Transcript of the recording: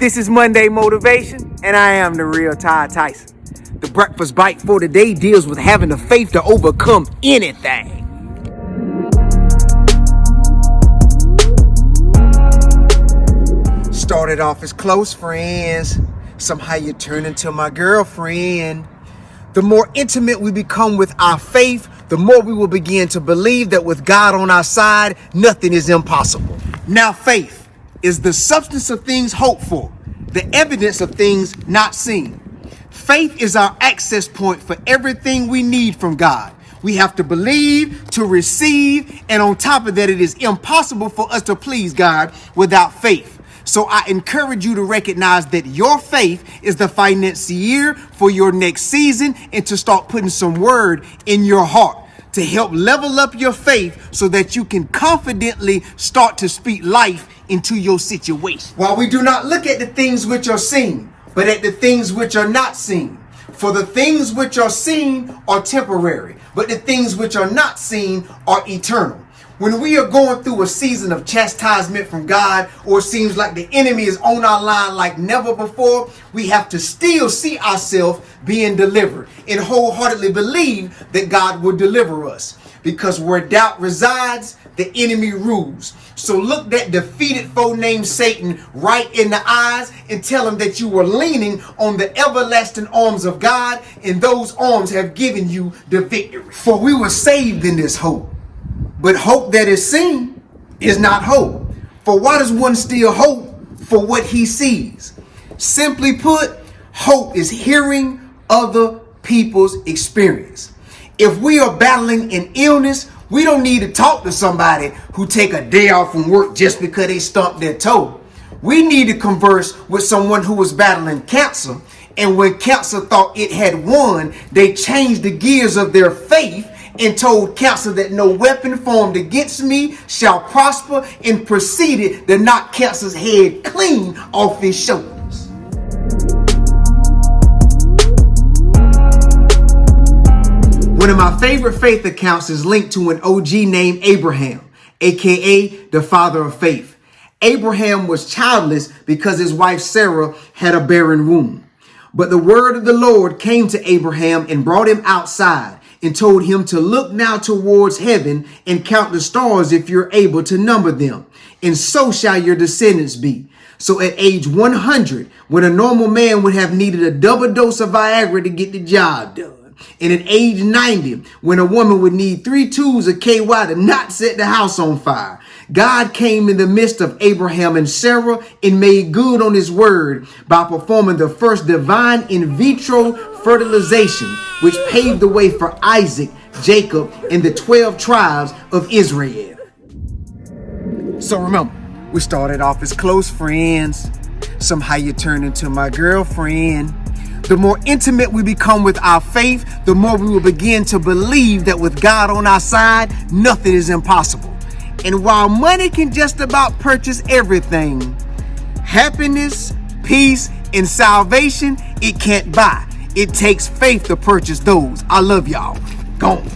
This is Monday Motivation, and I am the real Ty Tyson. The breakfast bite for today deals with having the faith to overcome anything. Started off as close friends, somehow you turn into my girlfriend. The more intimate we become with our faith, the more we will begin to believe that with God on our side, nothing is impossible. Now, faith is the substance of things hoped for, the evidence of things not seen. Faith is our access point for everything we need from God. We have to believe, to receive, and on top of that, it is impossible for us to please God without faith. So I encourage you to recognize that your faith is the financier for your next season, and to start putting some word in your heart to help level up your faith so that you can confidently start to speak life into your situation. While we do not look at the things which are seen, but at the things which are not seen. For the things which are seen are temporary, but the things which are not seen are eternal. When we are going through a season of chastisement from God, or it seems like the enemy is on our line like never before, we have to still see ourselves being delivered and wholeheartedly believe that God will deliver us. Because where doubt resides, the enemy rules. So look that defeated foe named Satan right in the eyes and tell him that you were leaning on the everlasting arms of God, and those arms have given you the victory. For we were saved in this hope. But hope that is seen is not hope. For why does one still hope for what he sees? Simply put, hope is hearing other people's experience. If we are battling an illness, we don't need to talk to somebody who take a day off from work just because they stumped their toe. We need to converse with someone who was battling cancer, and when cancer thought it had won, they changed the gears of their faith and told cancer that no weapon formed against me shall prosper, and proceeded to knock cancer's head clean off his shoulders. One of my favorite faith accounts is linked to an OG named Abraham, aka the father of faith. Abraham was childless because his wife Sarah had a barren womb. But the word of the Lord came to Abraham and brought him outside and told him to look now towards heaven and count the stars if you're able to number them. And so shall your descendants be. So at age 100, when a normal man would have needed a double dose of Viagra to get the job done, and at age 90, when a woman would need 3 tubes of KY to not set the house on fire, God came in the midst of Abraham and Sarah and made good on his word by performing the first divine in vitro fertilization, which paved the way for Isaac, Jacob, and the 12 tribes of Israel. So remember, we started off as close friends. Somehow you turned into my girlfriend. The more intimate we become with our faith, the more we will begin to believe that with God on our side, nothing is impossible. And while money can just about purchase everything, happiness, peace, and salvation, it can't buy. It takes faith to purchase those. I love y'all. Gone.